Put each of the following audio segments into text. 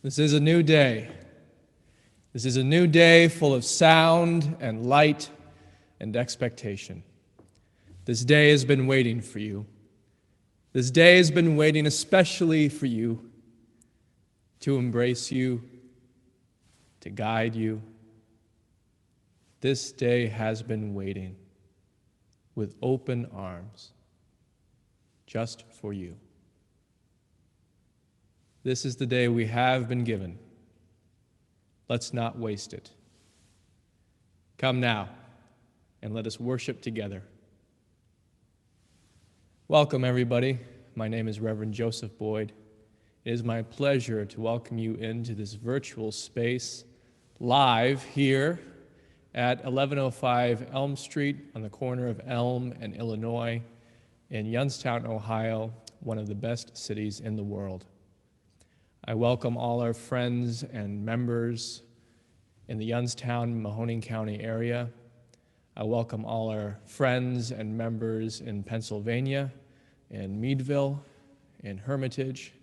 This is a new day. This is a new day full of sound and light and expectation. This day has been waiting for you. This day has been waiting especially for you, to embrace you, to guide you. This day has been waiting with open arms, just for you. This is the day we have been given. Let's not waste it. Come now, and let us worship together. Welcome, everybody. My name is Reverend Joseph Boyd. It is my pleasure to welcome you into this virtual space, live here at 1105 Elm Street on the corner of Elm and Illinois in Youngstown, Ohio, one of the best cities in the world. I welcome all our friends and members in the Youngstown, Mahoning County area. I welcome all our friends and members in Pennsylvania, in Meadville, in Hermitage.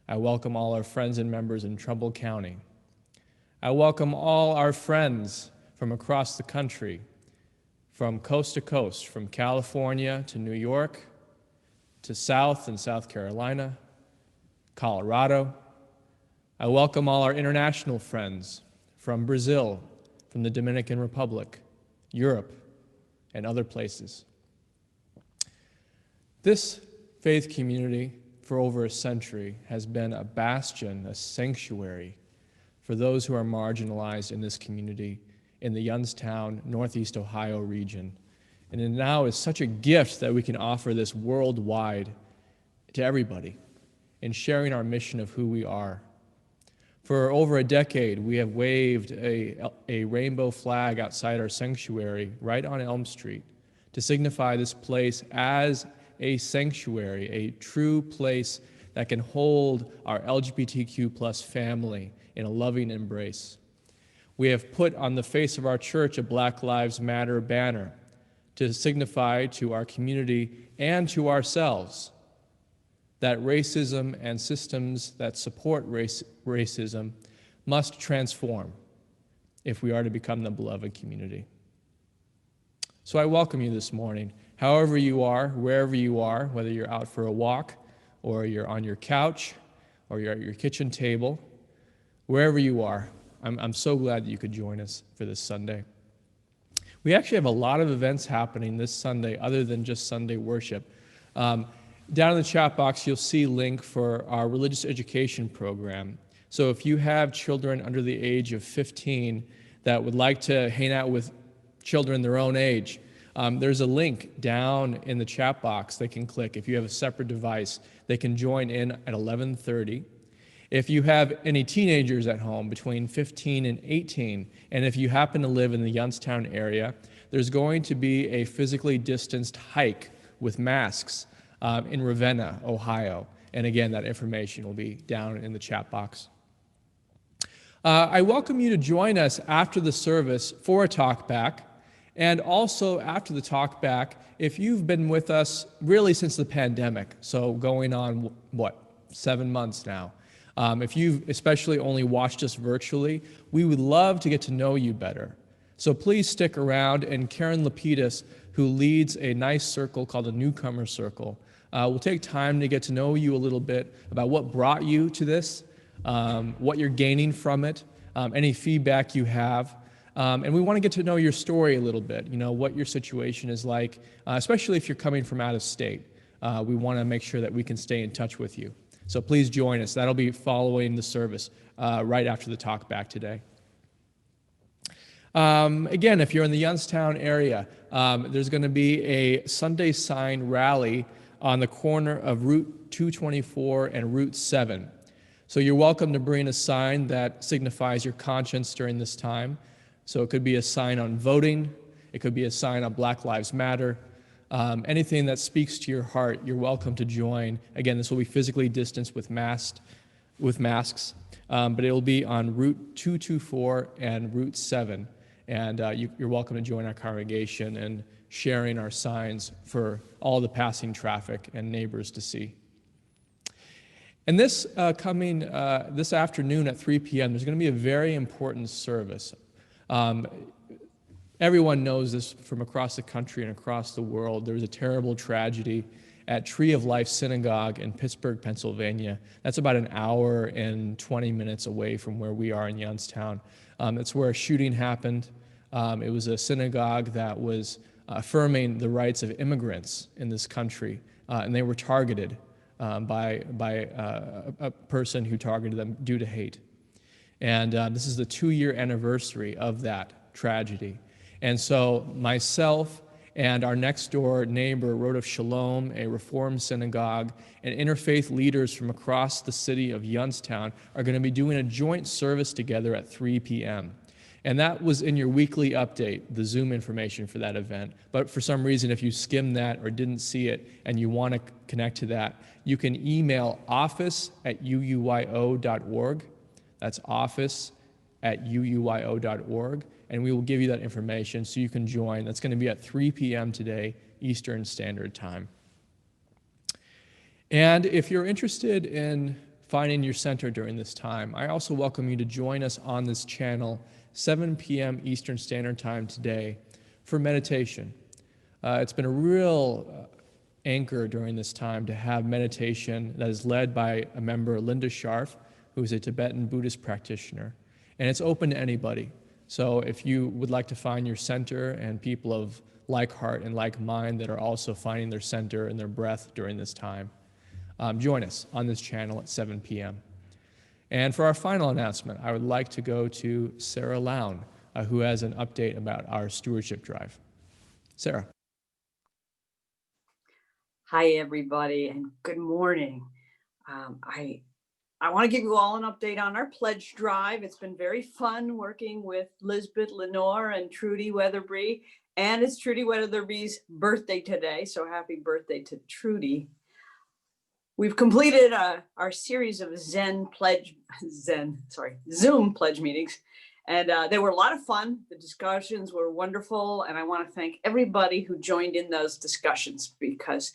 I welcome all our friends and members in Trumbull County. I welcome all our friends from across the country, from coast to coast, from California to New York, to South and South Carolina, Colorado. I welcome all our international friends from Brazil, from the Dominican Republic, Europe, and other places. This faith community for over a century has been a bastion, a sanctuary for those who are marginalized in this community in the Youngstown, Northeast Ohio region. And it now is such a gift that we can offer this worldwide to everybody in sharing our mission of who we are. For over a decade, we have waved a rainbow flag outside our sanctuary right on Elm Street to signify this place as a sanctuary, a true place that can hold our LGBTQ plus family in a loving embrace. We have put on the face of our church a Black Lives Matter banner to signify to our community and to ourselves that racism and systems that support racism must transform if we are to become the beloved community. So I welcome you this morning, however you are, wherever you are, whether you're out for a walk, or you're on your couch, or you're at your kitchen table, wherever you are. I'm so glad that you could join us for this Sunday. We actually have a lot of events happening this Sunday other than just Sunday worship. Down in the chat box, you'll see a link for our religious education program. So if you have children under the age of 15 that would like to hang out with children their own age, there's a link down in the chat box they can click. If you have a separate device, they can join in at 11:30. If you have any teenagers at home between 15 and 18, and if you happen to live in the Youngstown area, there's going to be a physically distanced hike with masks in Ravenna, Ohio. And again, that information will be down in the chat box. I welcome you to join us after the service for a talk back, and also after the talk back, if you've been with us really since the pandemic, so going on, 7 months now. If you've especially only watched us virtually, we would love to get to know you better. So please stick around, and Karen Lapidus, who leads a nice circle called a Newcomer Circle, we'll take time to get to know you a little bit about what brought you to this, what you're gaining from it, any feedback you have. And we want to get to know your story a little bit, what your situation is like, especially if you're coming from out of state. We want to make sure that we can stay in touch with you. So please join us. That'll be following the service right after the talk back today. Again, if you're in the Youngstown area, there's going to be a Sunday sign rally on the corner of Route 224 and Route 7. So you're welcome to bring a sign that signifies your conscience during this time. So it could be a sign on voting, it could be a sign on Black Lives Matter, anything that speaks to your heart, you're welcome to join. Again, this will be physically distanced with masks, but it will be on Route 224 and Route 7. And you're welcome to join our congregation and sharing our signs for all the passing traffic and neighbors to see. And this this afternoon at 3 p.m., there's going to be a very important service. Um, Everyone knows this from across the country and across the world. There was a terrible tragedy at Tree of Life Synagogue in Pittsburgh, Pennsylvania. That's about an hour and 20 minutes away from where we are in Youngstown. It's where a shooting happened. It was a synagogue that was affirming the rights of immigrants in this country, and they were targeted by a person who targeted them due to hate. And this is the 2-year anniversary of that tragedy. And so myself and our next door neighbor, Road of Shalom, a Reformed synagogue, and interfaith leaders from across the city of Youngstown are going to be doing a joint service together at 3 p.m. And that was in your weekly update, the Zoom information for that event. But for some reason, if you skimmed that or didn't see it and you want to connect to that, you can email office@uuyo.org. That's office@uuyo.org, and we will give you that information so you can join. That's going to be at 3 p.m. today, Eastern Standard Time. And if you're interested in finding your center during this time, I also welcome you to join us on this channel, 7 p.m. Eastern Standard Time today, for meditation. It's been a real anchor during this time to have meditation that is led by a member, Linda Scharf, who is a Tibetan Buddhist practitioner. And it's open to anybody. So if you would like to find your center and people of like heart and like mind that are also finding their center and their breath during this time, join us on this channel at 7 p.m. And for our final announcement, I would like to go to Sarah Lown, who has an update about our stewardship drive. Sarah. Hi, everybody, and good morning. I want to give you all an update on our pledge drive. It's been very fun working with Lisbeth Lenore and Trudy Weatherby, and it's Trudy Weatherby's birthday today, so happy birthday to Trudy. We've completed our series of Zoom pledge meetings, and they were a lot of fun. The discussions were wonderful, and I want to thank everybody who joined in those discussions because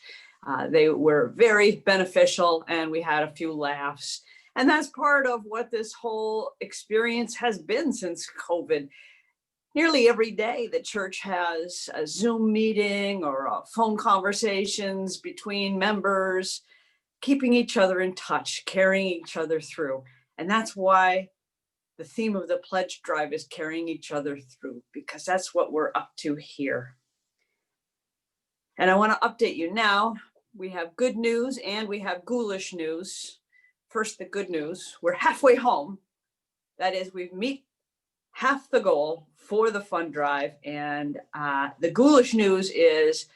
they were very beneficial, and we had a few laughs. And that's part of what this whole experience has been since COVID. Nearly every day, the church has a Zoom meeting or phone conversations between members, keeping each other in touch, carrying each other through. And that's why the theme of the pledge drive is carrying each other through, because that's what we're up to here. And I want to update you now. We have good news and we have ghoulish news. First, the good news, we're halfway home. That is, we've met half the goal for the fund drive. And the ghoulish news is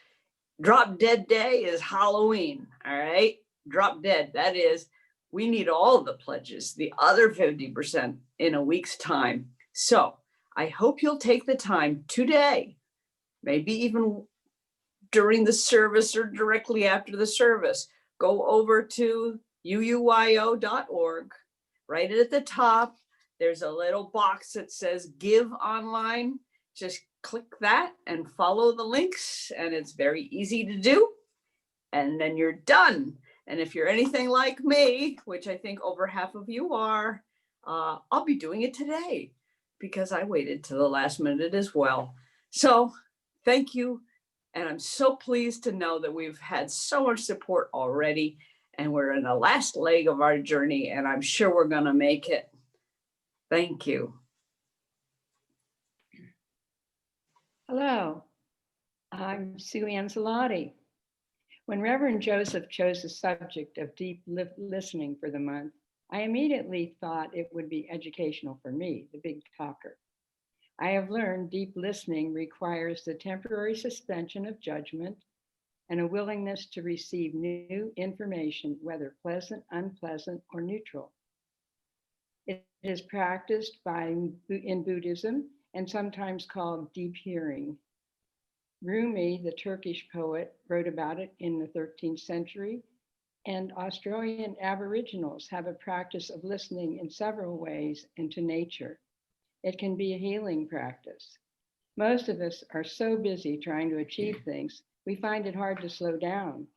Drop Dead Day is Halloween, all right? Drop Dead, that is, we need all the pledges, the other 50% in a week's time. So I hope you'll take the time today, maybe even during the service or directly after the service, go over to UUYO.org, right at the top, there's a little box that says Give Online. Just click that and follow the links, and it's very easy to do. And then you're done. And if you're anything like me, which I think over half of you are, I'll be doing it today because I waited to the last minute as well. So thank you. And I'm so pleased to know that we've had so much support already, and we're in the last leg of our journey, and I'm sure we're going to make it. Thank you. Hello, I'm Sue Ancelotti. When Reverend Joseph chose the subject of deep listening for the month, I immediately thought it would be educational for me, the big talker. I have learned deep listening requires the temporary suspension of judgment and a willingness to receive new information, whether pleasant, unpleasant, or neutral. It is practiced in Buddhism and sometimes called deep hearing. Rumi, the Turkish poet, wrote about it in the 13th century, and Australian Aboriginals have a practice of listening in several ways into nature. It can be a healing practice. Most of us are so busy trying to achieve things, we find it hard to slow down.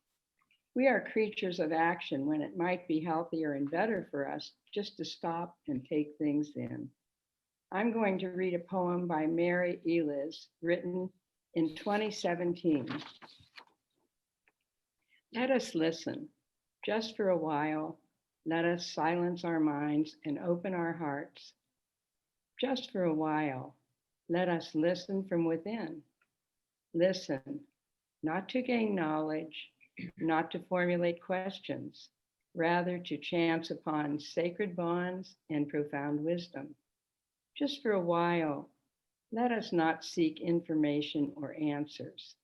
We are creatures of action when it might be healthier and better for us just to stop and take things in. I'm going to read a poem by Mary Eliz, written in 2017. Let us listen. Just for a while, let us silence our minds and open our hearts. Just for a while, let us listen from within. Listen, not to gain knowledge, not to formulate questions, rather to chance upon sacred bonds and profound wisdom. Just for a while, let us not seek information or answers.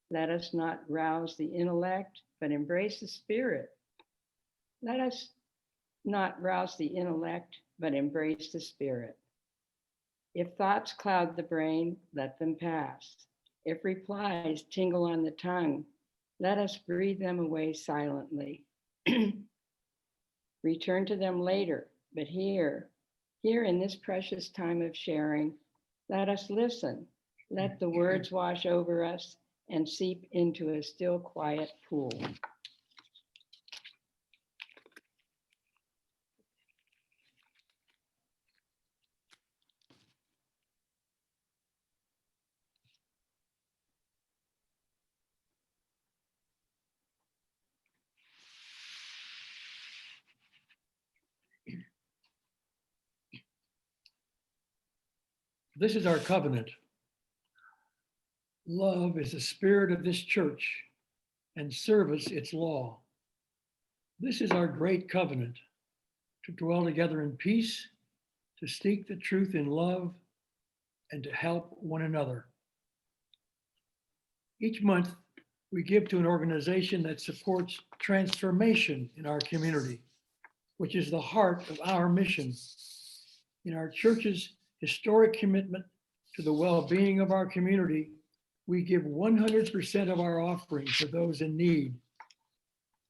Let us not rouse the intellect, but embrace the spirit. Let us not rouse the intellect, but embrace the spirit. If thoughts cloud the brain, let them pass. If replies tingle on the tongue, let us breathe them away silently. Return to them later, but here in this precious time of sharing, let us listen. Let the words wash over us and seep into a still quiet pool. This is our covenant. Love is the spirit of this church, and service its law. This is our great covenant, to dwell together in peace, to seek the truth in love, and to help one another. Each month, we give to an organization that supports transformation in our community, which is the heart of our mission. In our church's historic commitment to the well-being of our community, we give 100% of our offering to those in need.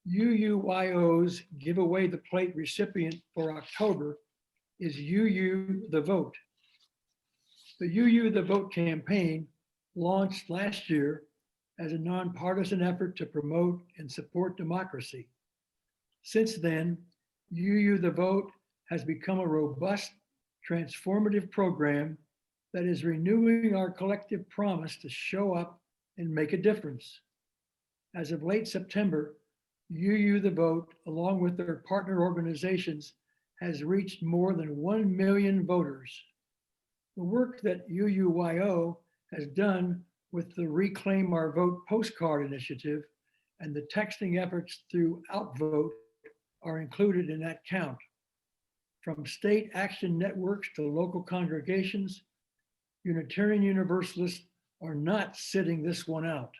UUYO's Give Away the Plate recipient for October is UU the Vote. The UU the Vote campaign, launched last year as a nonpartisan effort to promote and support democracy. Since then, UU the Vote has become a robust, transformative program that is renewing our collective promise to show up and make a difference. As of late September, UU the Vote, along with their partner organizations, has reached more than 1 million voters. The work that UUYO has done with the Reclaim Our Vote postcard initiative and the texting efforts through Outvote are included in that count. From state action networks to local congregations, Unitarian Universalists are not sitting this one out.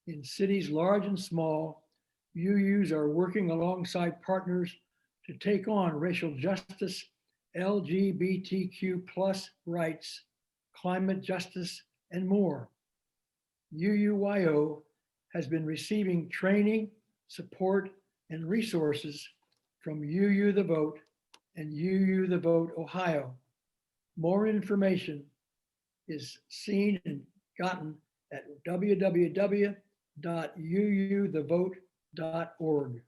In cities large and small, UUs are working alongside partners to take on racial justice, LGBTQ+ rights, climate justice, and more. UUYO has been receiving training, support, and resources from UU the Vote and UU the Vote Ohio. More information is seen and gotten at www.uuthevote.org.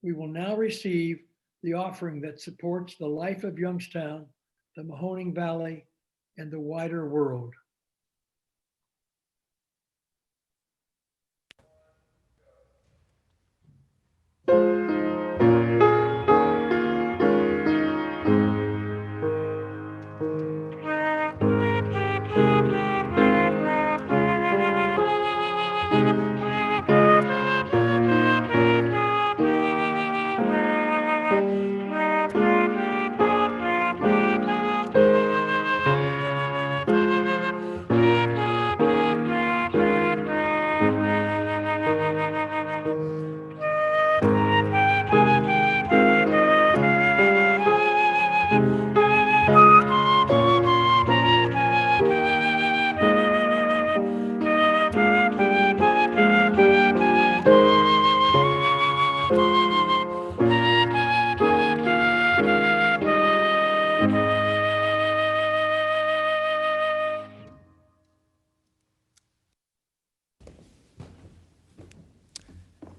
We will now receive the offering that supports the life of Youngstown, the Mahoning Valley, and the wider world.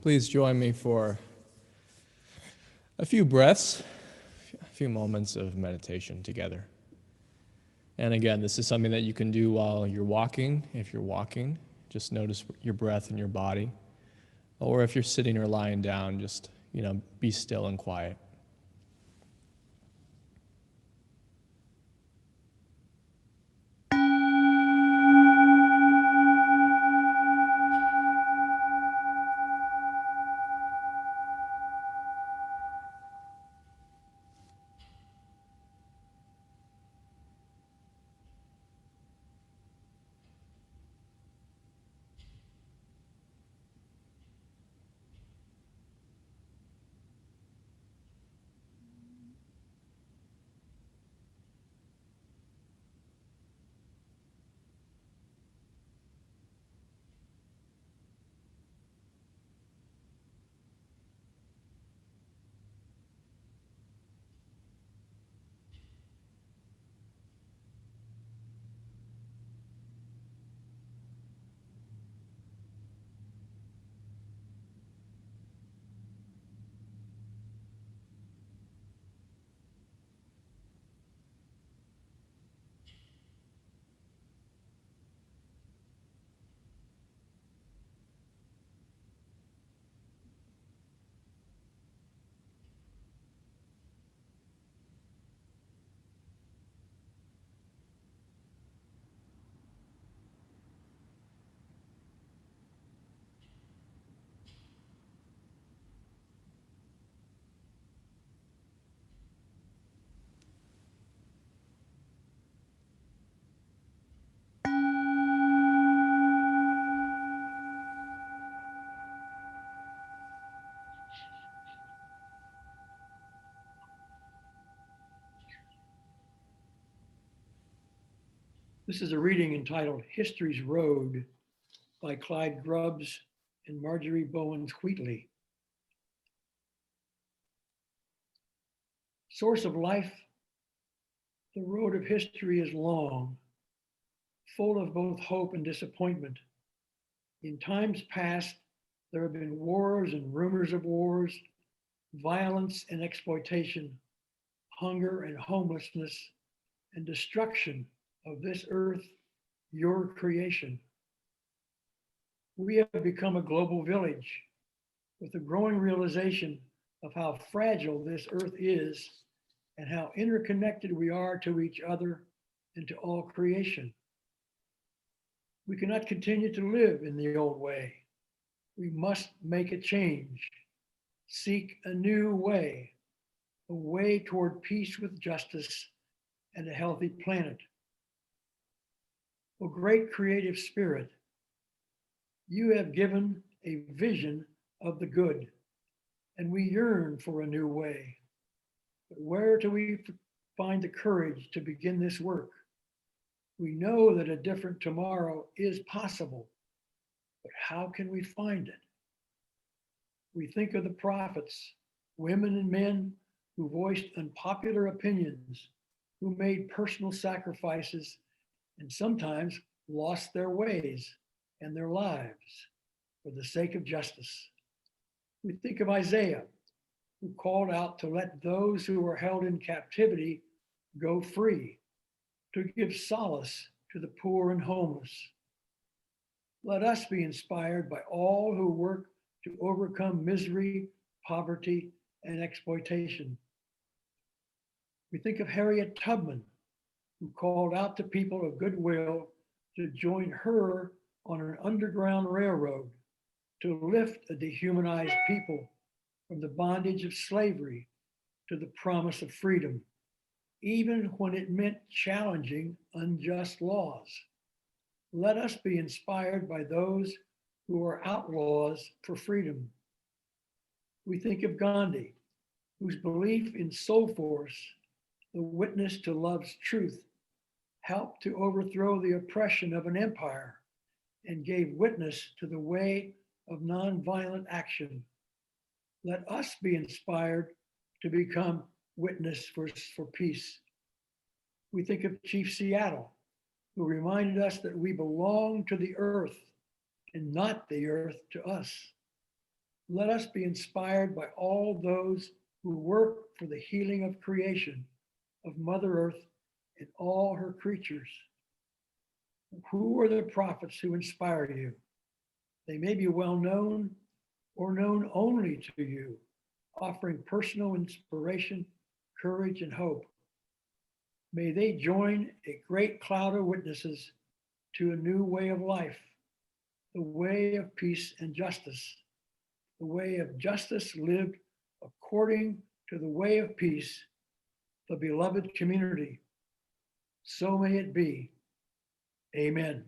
Please join me for a few breaths, a few moments of meditation together. And again, this is something that you can do while you're walking. If you're walking, just notice your breath in your body. Or if you're sitting or lying down, just, be still and quiet. This is a reading entitled History's Road by Clyde Grubbs and Marjorie Bowens Wheatley. Source of life, the road of history is long, full of both hope and disappointment. In times past, there have been wars and rumors of wars, violence and exploitation, hunger and homelessness, and destruction of this earth, your creation. We have become a global village with a growing realization of how fragile this earth is and how interconnected we are to each other and to all creation. We cannot continue to live in the old way. We must make a change, seek a new way, a way toward peace with justice and a healthy planet. O great creative spirit, you have given a vision of the good, and we yearn for a new way. But where do we find the courage to begin this work? We know that a different tomorrow is possible, but how can we find it? We think of the prophets, women and men who voiced unpopular opinions, who made personal sacrifices, and sometimes lost their ways and their lives for the sake of justice. We think of Isaiah, who called out to let those who were held in captivity go free, to give solace to the poor and homeless. Let us be inspired by all who work to overcome misery, poverty, and exploitation. We think of Harriet Tubman, who called out to people of goodwill to join her on an underground railroad to lift a dehumanized people from the bondage of slavery to the promise of freedom, even when it meant challenging unjust laws. Let us be inspired by those who are outlaws for freedom. We think of Gandhi, whose belief in soul force, the witness to love's truth, helped to overthrow the oppression of an empire and gave witness to the way of nonviolent action. Let us be inspired to become witness for peace. We think of Chief Seattle, who reminded us that we belong to the earth and not the earth to us. Let us be inspired by all those who work for the healing of creation, of Mother Earth and all her creatures. Who are the prophets who inspire you? They may be well known or known only to you, offering personal inspiration, courage, and hope. May they join a great cloud of witnesses to a new way of life, the way of peace and justice, the way of justice lived according to the way of peace, the beloved community. So may it be. Amen.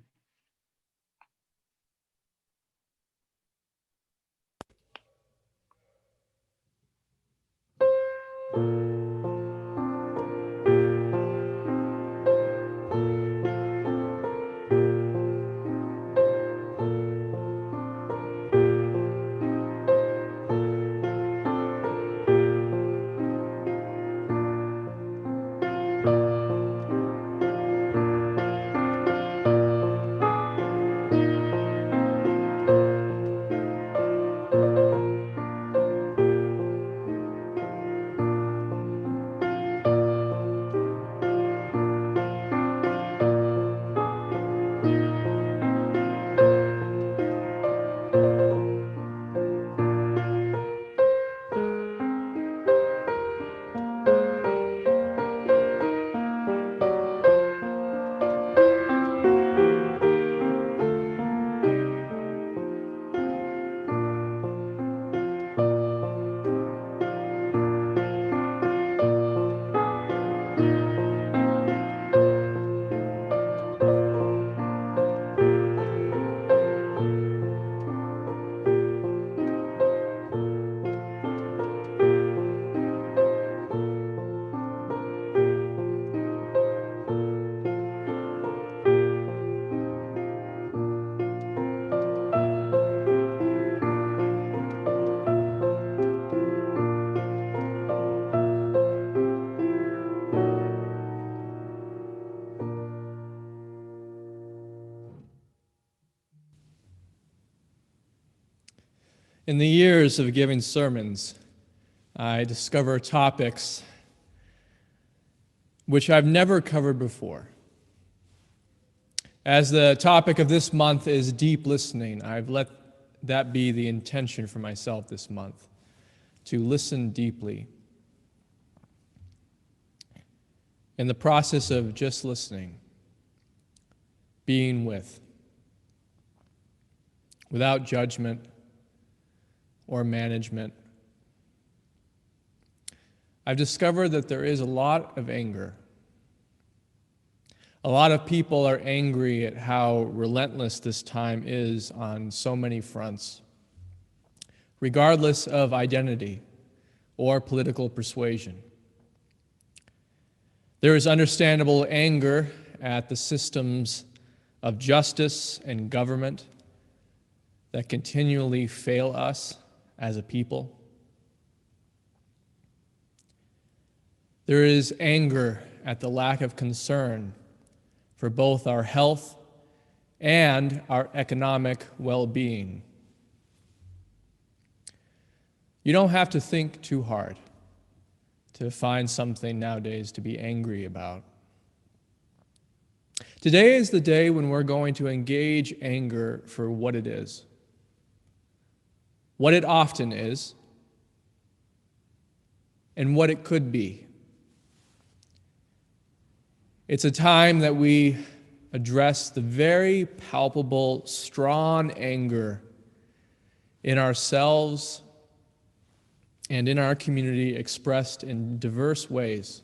In the years of giving sermons, I discover topics which I've never covered before. As the topic of this month is deep listening, I've let that be the intention for myself this month, to listen deeply. In the process of just listening, being without judgment or management, I've discovered that there is a lot of anger. A lot of people are angry at how relentless this time is on so many fronts, regardless of identity or political persuasion. There is understandable anger at the systems of justice and government that continually fail us as a people. There is anger at the lack of concern for both our health and our economic well-being. You don't have to think too hard to find something nowadays to be angry about. Today is the day when we're going to engage anger for what it is, what it often is, and what it could be. It's a time that we address the very palpable, strong anger in ourselves and in our community expressed in diverse ways.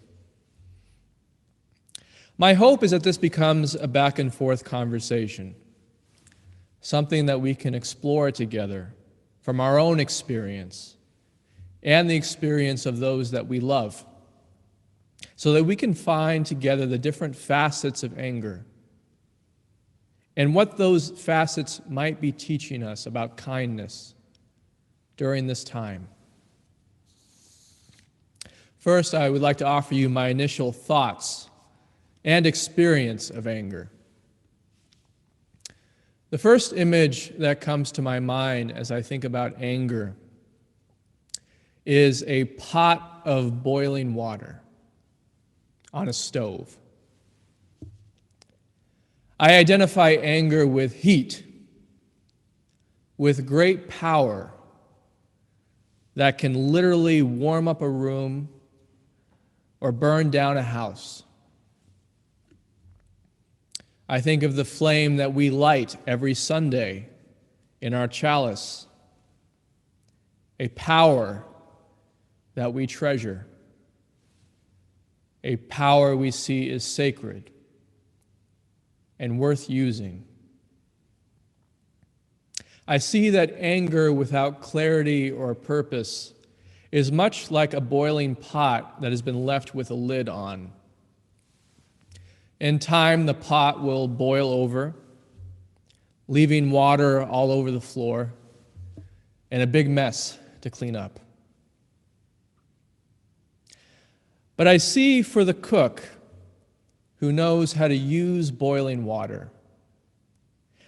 My hope is that this becomes a back and forth conversation, something that we can explore together from our own experience and the experience of those that we love, so that we can find together the different facets of anger and what those facets might be teaching us about kindness during this time. First, I would like to offer you my initial thoughts and experience of anger. The first image that comes to my mind as I think about anger is a pot of boiling water on a stove. I identify anger with heat, with great power that can literally warm up a room or burn down a house. I think of the flame that we light every Sunday in our chalice, a power that we treasure, a power we see as sacred and worth using. I see that anger without clarity or purpose is much like a boiling pot that has been left with a lid on. In time, the pot will boil over, leaving water all over the floor and a big mess to clean up. But I see for the cook who knows how to use boiling water,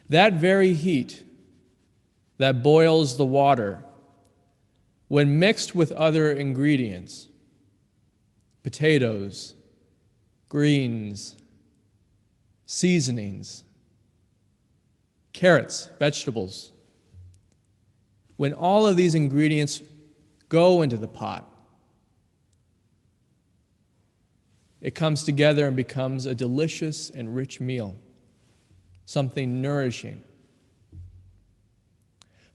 that very heat that boils the water, when mixed with other ingredients, potatoes, greens, seasonings, carrots, vegetables, when all of these ingredients go into the pot, it comes together and becomes a delicious and rich meal, something nourishing.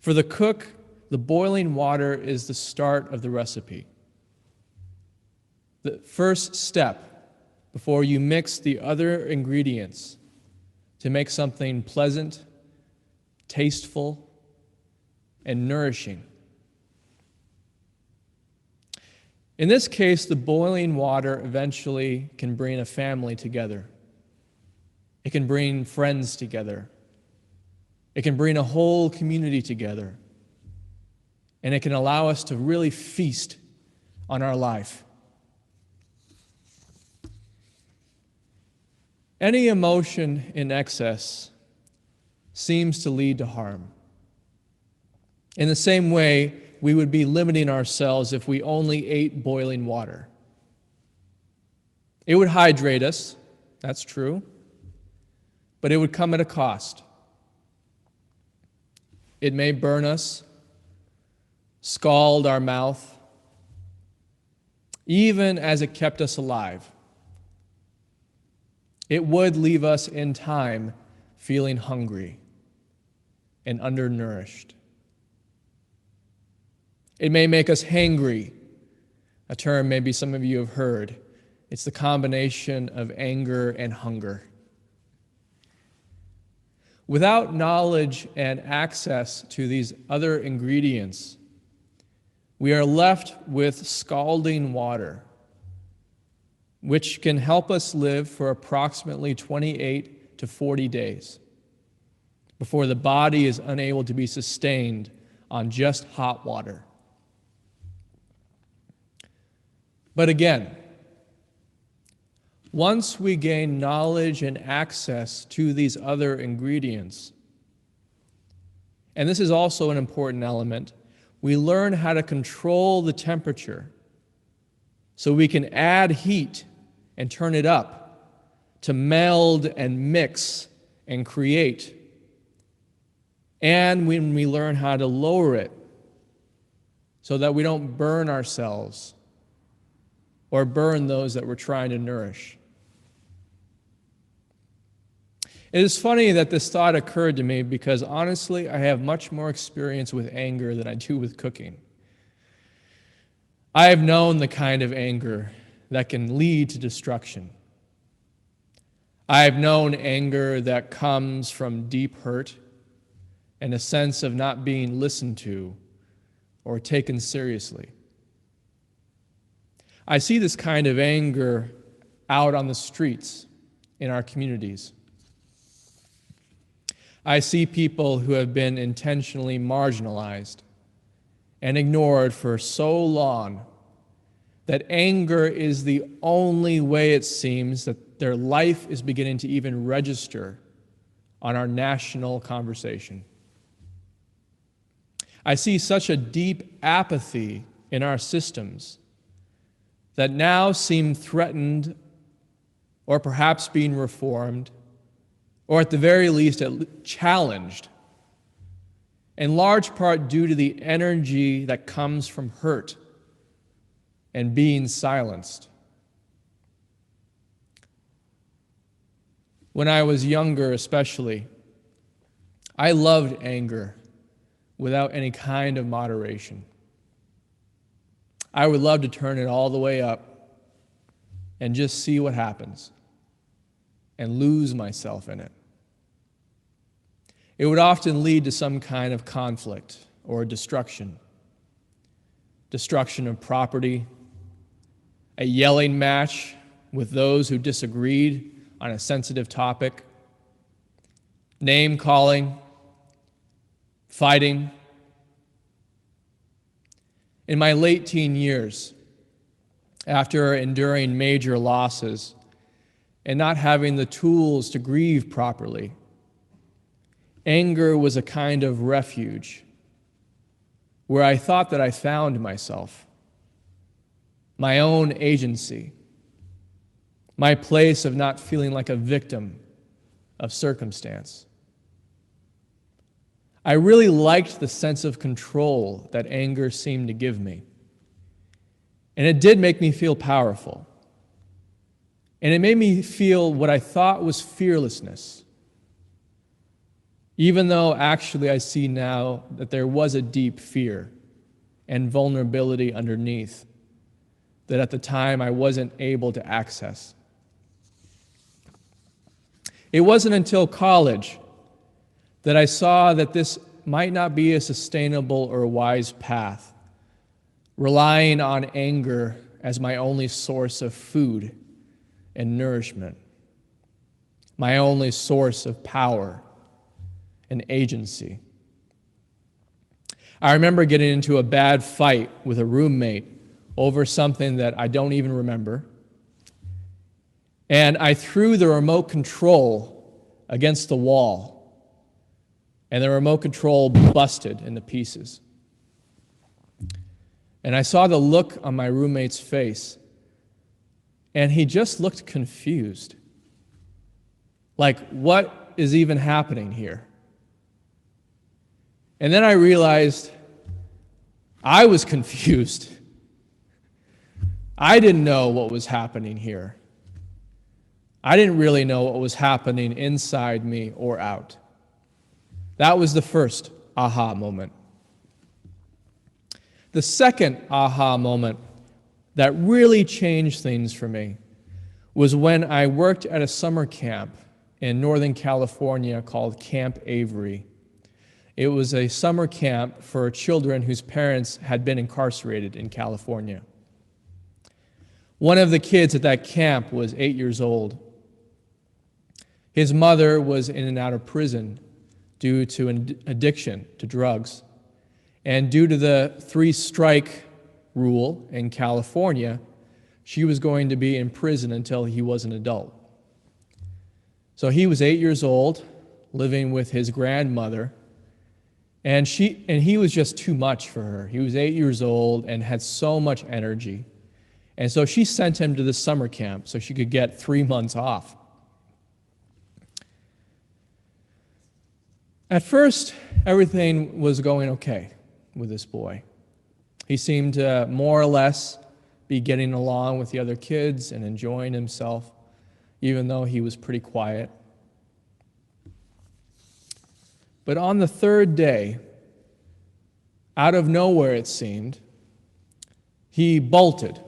For the cook, the boiling water is the start of the recipe. The first step before you mix the other ingredients to make something pleasant, tasteful, and nourishing. In this case, the boiling water eventually can bring a family together. It can bring friends together. It can bring a whole community together. And it can allow us to really feast on our life. Any emotion in excess seems to lead to harm. In the same way, we would be limiting ourselves if we only ate boiling water. It would hydrate us, that's true, but it would come at a cost. It may burn us, scald our mouth, even as it kept us alive. It would leave us in time feeling hungry and undernourished. It may make us hangry, a term maybe some of you have heard. It's the combination of anger and hunger. Without knowledge and access to these other ingredients, we are left with scalding water, which can help us live for approximately 28 to 40 days before the body is unable to be sustained on just hot water. But again, once we gain knowledge and access to these other ingredients, and this is also an important element, we learn how to control the temperature so we can add heat and turn it up to meld and mix and create. And when we learn how to lower it so that we don't burn ourselves or burn those that we're trying to nourish. It is funny that this thought occurred to me because honestly, I have much more experience with anger than I do with cooking. I have known the kind of anger that can lead to destruction. I have known anger that comes from deep hurt and a sense of not being listened to or taken seriously. I see this kind of anger out on the streets in our communities. I see people who have been intentionally marginalized and ignored for so long that anger is the only way it seems that their life is beginning to even register on our national conversation. I see such a deep apathy in our systems that now seem threatened or perhaps being reformed, or at the very least challenged, in large part due to the energy that comes from hurt and being silenced. When I was younger especially, I loved anger without any kind of moderation. I would love to turn it all the way up and just see what happens and lose myself in it. It would often lead to some kind of conflict or destruction. Destruction of property, a yelling match with those who disagreed on a sensitive topic, name calling, fighting. In my late teen years, after enduring major losses and not having the tools to grieve properly, anger was a kind of refuge where I thought that I found myself, my own agency, my place of not feeling like a victim of circumstance. I really liked the sense of control that anger seemed to give me. And it did make me feel powerful. And it made me feel what I thought was fearlessness, even though actually I see now that there was a deep fear and vulnerability underneath that at the time I wasn't able to access. It wasn't until college that I saw that this might not be a sustainable or wise path, relying on anger as my only source of food and nourishment, my only source of power and agency. I remember getting into a bad fight with a roommate over something that I don't even remember, and I threw the remote control against the wall, and the remote control busted into pieces. And I saw the look on my roommate's face, and he just looked confused. Like, what is even happening here? And then I realized I was confused. I didn't know what was happening here. I didn't really know what was happening inside me or out. That was the first aha moment. The second aha moment that really changed things for me was when I worked at a summer camp in Northern California called Camp Avery. It was a summer camp for children whose parents had been incarcerated in California. One of the kids at that camp was 8 years old. His mother was in and out of prison due to an addiction to drugs. And due to the 3-strike rule in California, she was going to be in prison until he was an adult. So he was 8 years old, living with his grandmother, and he was just too much for her. He was 8 years old and had so much energy. And so she sent him to the summer camp so she could get 3 months off. At first, everything was going okay with this boy. He seemed to more or less be getting along with the other kids and enjoying himself, even though he was pretty quiet. But on the third day, out of nowhere it seemed, he bolted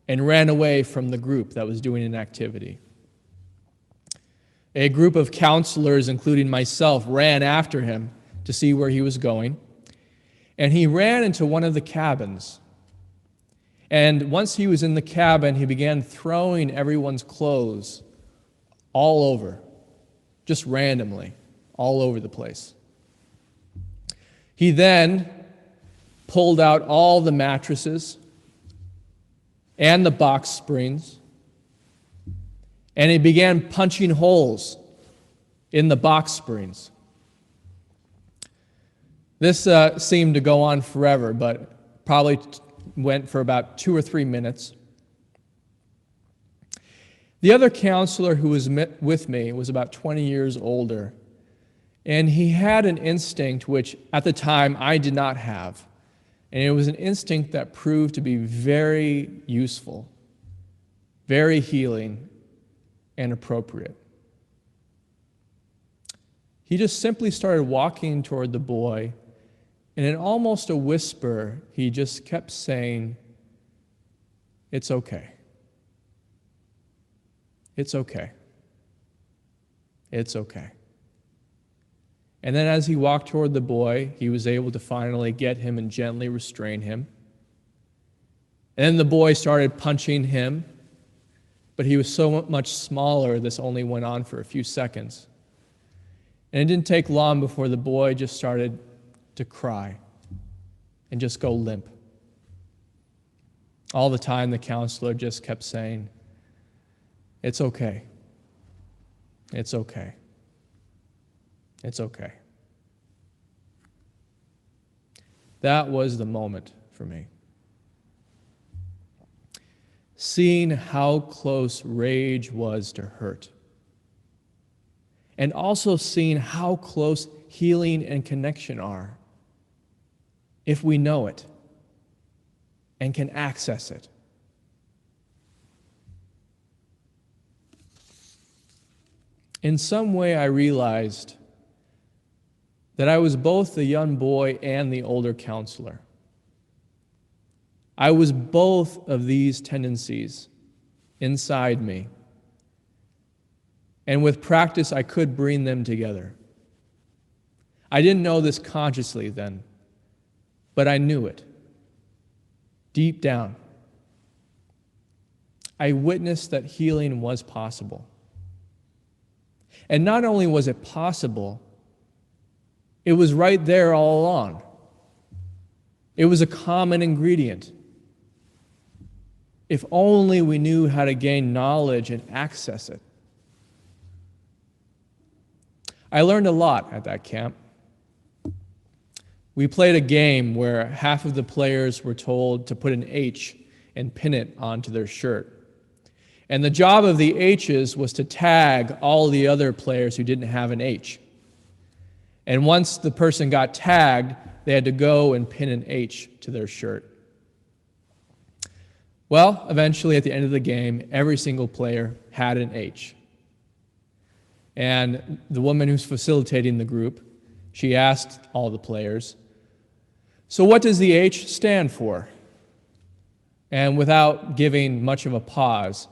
and ran away from the group that was doing an activity. A group of counselors, including myself, ran after him to see where he was going. And he ran into one of the cabins. And once he was in the cabin, he began throwing everyone's clothes all over, just randomly, all over the place. He then pulled out all the mattresses and the box springs, and he began punching holes in the box springs. This seemed to go on forever, but probably went for about 2 or 3 minutes. The other counselor who was with me was about 20 years older, and he had an instinct which at the time I did not have, and it was an instinct that proved to be very useful, very healing, and appropriate. He just simply started walking toward the boy, and in almost a whisper, he just kept saying, "It's okay. It's okay. It's okay." And then as he walked toward the boy, he was able to finally get him and gently restrain him. And then the boy started punching him, but he was so much smaller, this only went on for a few seconds. And it didn't take long before the boy just started to cry and just go limp. All the time, the counselor just kept saying, "It's okay. It's okay. It's okay." That was the moment for me. Seeing how close rage was to hurt, and also seeing how close healing and connection are if we know it and can access it. In some way, I realized that I was both the young boy and the older counselor. I was both of these tendencies inside me. And with practice, I could bring them together. I didn't know this consciously then, but I knew it deep down. I witnessed that healing was possible. And not only was it possible, it was right there all along. It was a common ingredient. If only we knew how to gain knowledge and access it. I learned a lot at that camp. We played a game where half of the players were told to put an H and pin it onto their shirt. And the job of the H's was to tag all the other players who didn't have an H. And once the person got tagged, they had to go and pin an H to their shirt. Well, eventually at the end of the game, every single player had an H. And the woman who's facilitating the group, she asked all the players, "So what does the H stand for?" And without giving much of a pause,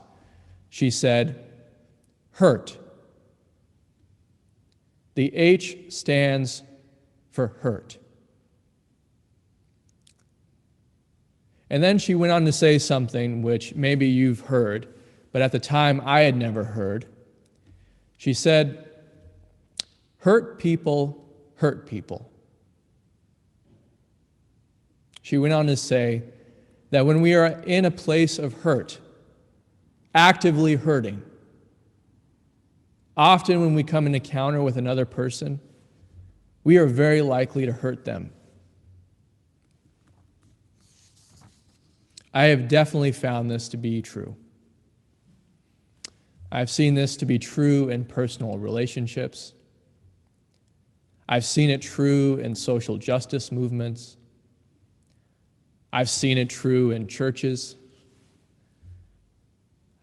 she said, "Hurt." The H stands for hurt. And then she went on to say something which maybe you've heard, but at the time I had never heard. She said, "Hurt people hurt people." She went on to say that when we are in a place of hurt, actively hurting, often when we come in encounter with another person, we are very likely to hurt them. I have definitely found this to be true. I've seen this to be true in personal relationships. I've seen it true in social justice movements. I've seen it true in churches.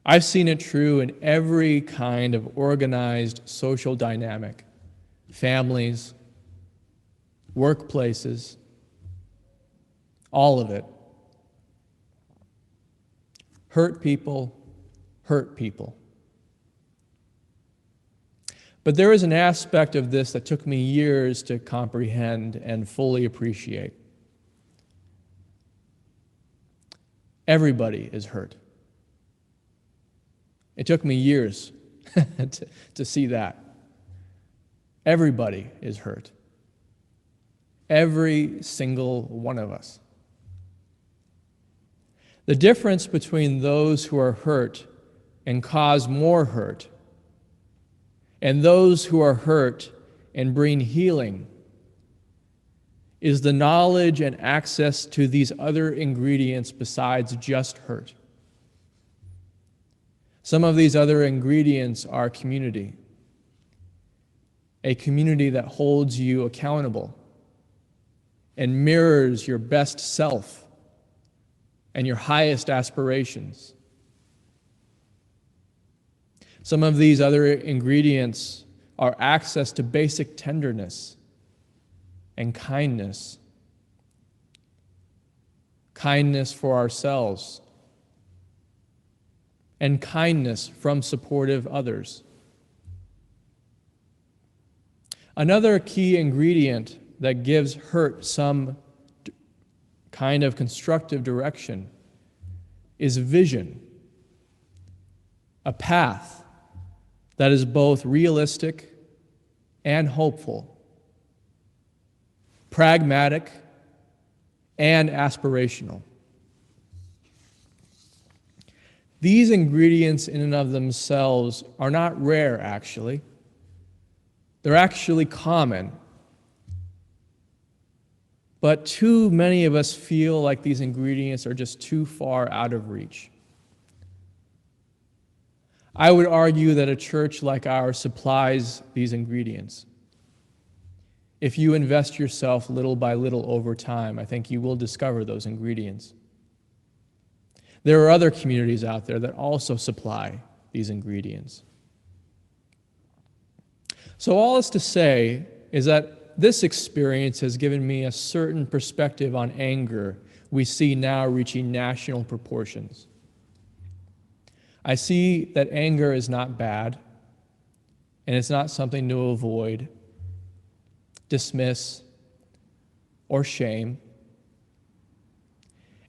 I've seen it true in every kind of organized social dynamic, families, workplaces, all of it. Hurt people hurt people. But there is an aspect of this that took me years to comprehend and fully appreciate. Everybody is hurt. It took me years to see that. Everybody is hurt. Every single one of us. The difference between those who are hurt and cause more hurt and those who are hurt and bring healing is the knowledge and access to these other ingredients besides just hurt. Some of these other ingredients are community, a community that holds you accountable and mirrors your best self and your highest aspirations. Some of these other ingredients are access to basic tenderness and kindness. Kindness for ourselves and kindness from supportive others. Another key ingredient that gives hurt some kind of constructive direction is vision, a path that is both realistic and hopeful, pragmatic and aspirational. These ingredients in and of themselves are not rare, actually. They're actually common. But too many of us feel like these ingredients are just too far out of reach. I would argue that a church like ours supplies these ingredients. If you invest yourself little by little over time, I think you will discover those ingredients. There are other communities out there that also supply these ingredients. So all is to say is that this experience has given me a certain perspective on anger we see now reaching national proportions. I see that anger is not bad, and it's not something to avoid, dismiss, or shame.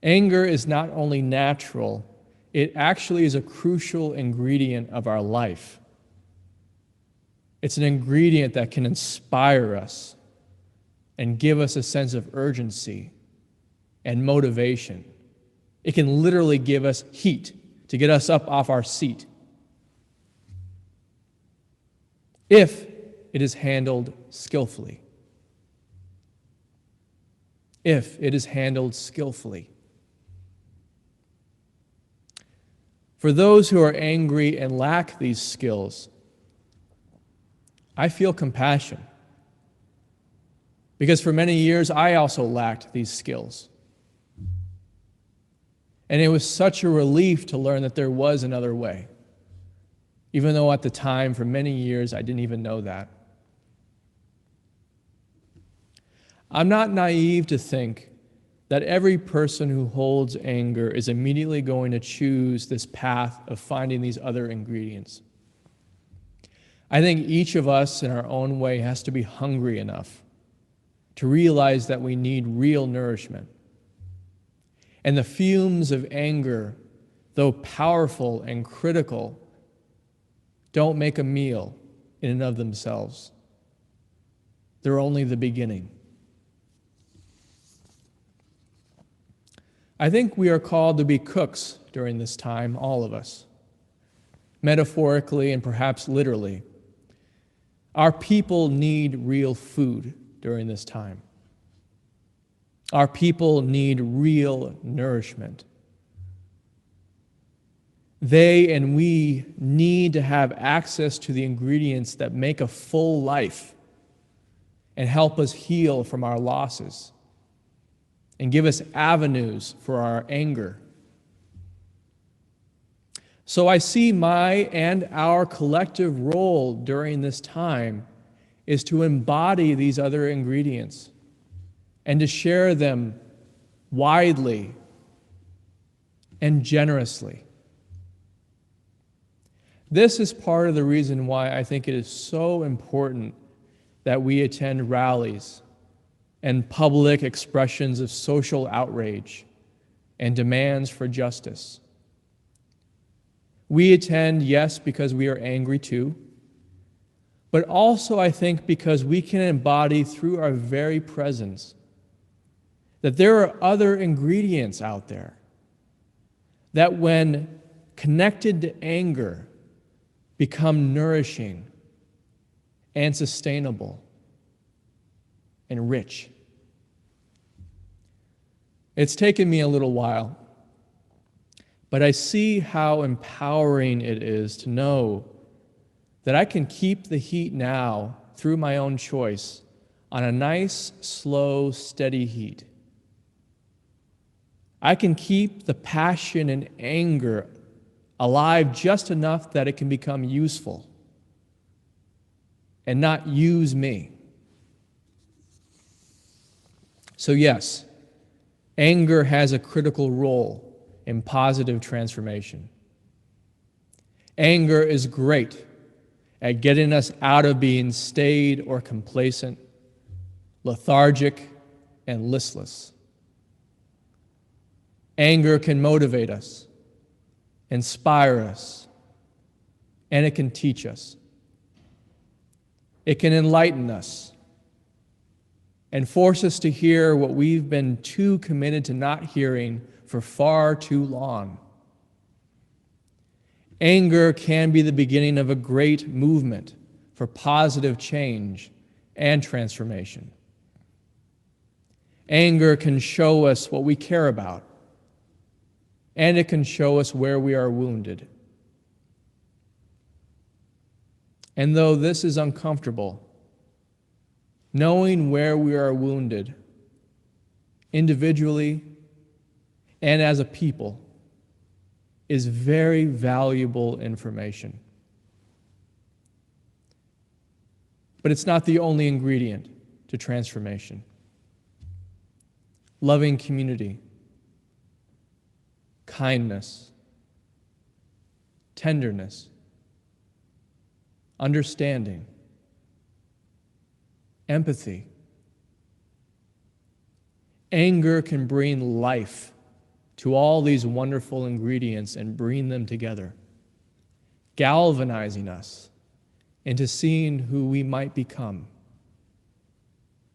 Anger is not only natural, it actually is a crucial ingredient of our life. It's an ingredient that can inspire us and give us a sense of urgency and motivation. It can literally give us heat to get us up off our seat if it is handled skillfully. If it is handled skillfully. For those who are angry and lack these skills, I feel compassion. Because for many years, I also lacked these skills. And it was such a relief to learn that there was another way, even though at the time, for many years, I didn't even know that. I'm not naive to think that every person who holds anger is immediately going to choose this path of finding these other ingredients. I think each of us in our own way has to be hungry enough to realize that we need real nourishment. And the fumes of anger, though powerful and critical, don't make a meal in and of themselves. They're only the beginning. I think we are called to be cooks during this time, all of us, metaphorically and perhaps literally. Our people need real food during this time. Our people need real nourishment. They and we need to have access to the ingredients that make a full life and help us heal from our losses and give us avenues for our anger. So I see my and our collective role during this time is to embody these other ingredients and to share them widely and generously. This is part of the reason why I think it is so important that we attend rallies and public expressions of social outrage and demands for justice. We attend, yes, because we are angry too, but also I think because we can embody through our very presence that there are other ingredients out there that when connected to anger become nourishing and sustainable and rich. It's taken me a little while, but I see how empowering it is to know that I can keep the heat now through my own choice on a nice, slow, steady heat. I can keep the passion and anger alive just enough that it can become useful and not use me. So yes, anger has a critical role in positive transformation. Anger is great at getting us out of being staid or complacent, lethargic, and listless. Anger can motivate us, inspire us, and it can teach us. It can enlighten us and force us to hear what we've been too committed to not hearing for far too long. Anger can be the beginning of a great movement for positive change and transformation. Anger can show us what we care about, and it can show us where we are wounded. And though this is uncomfortable, knowing where we are wounded, individually and as a people, is very valuable information. But it's not the only ingredient to transformation. Loving community, kindness, tenderness, understanding, empathy. Anger can bring life to all these wonderful ingredients and bring them together, galvanizing us into seeing who we might become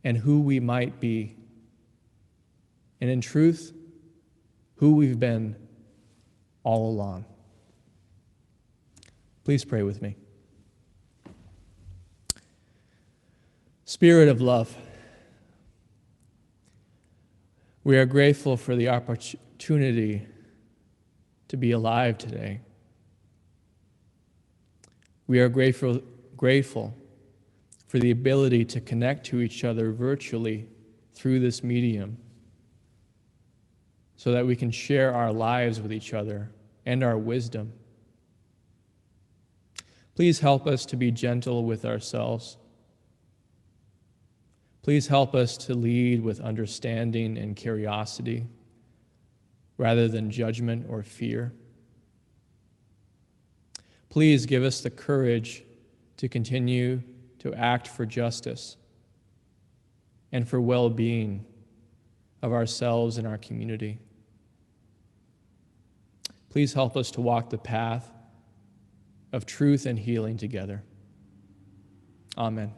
and who we might be, and in truth, who we've been all along. Please pray with me. Spirit of love, we are grateful for the opportunity to be alive today. We are grateful for the ability to connect to each other virtually through this medium so that we can share our lives with each other and our wisdom. Please help us to be gentle with ourselves. Please help us to lead with understanding and curiosity rather than judgment or fear. Please give us the courage to continue to act for justice and for well-being of ourselves and our community. Please help us to walk the path of truth and healing together. Amen.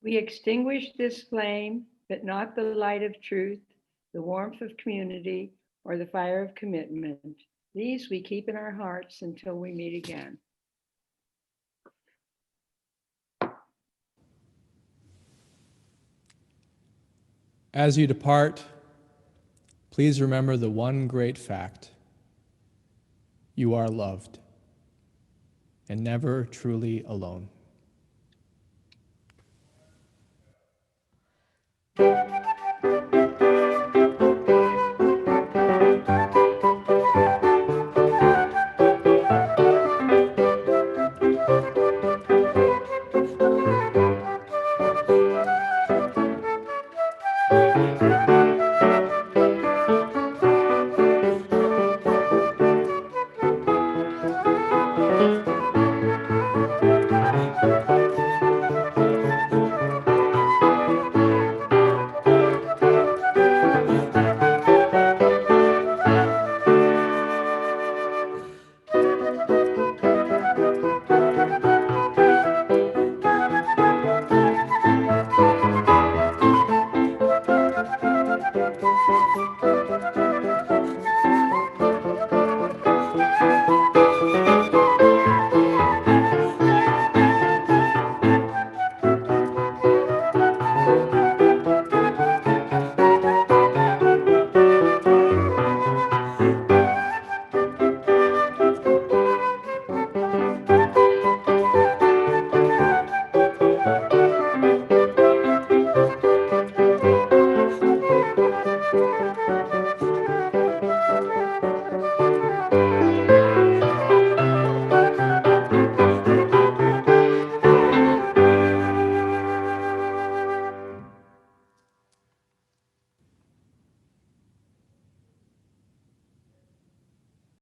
We extinguish this flame, but not the light of truth, the warmth of community, or the fire of commitment. These we keep in our hearts until we meet again. As you depart, please remember the one great fact: you are loved and never truly alone.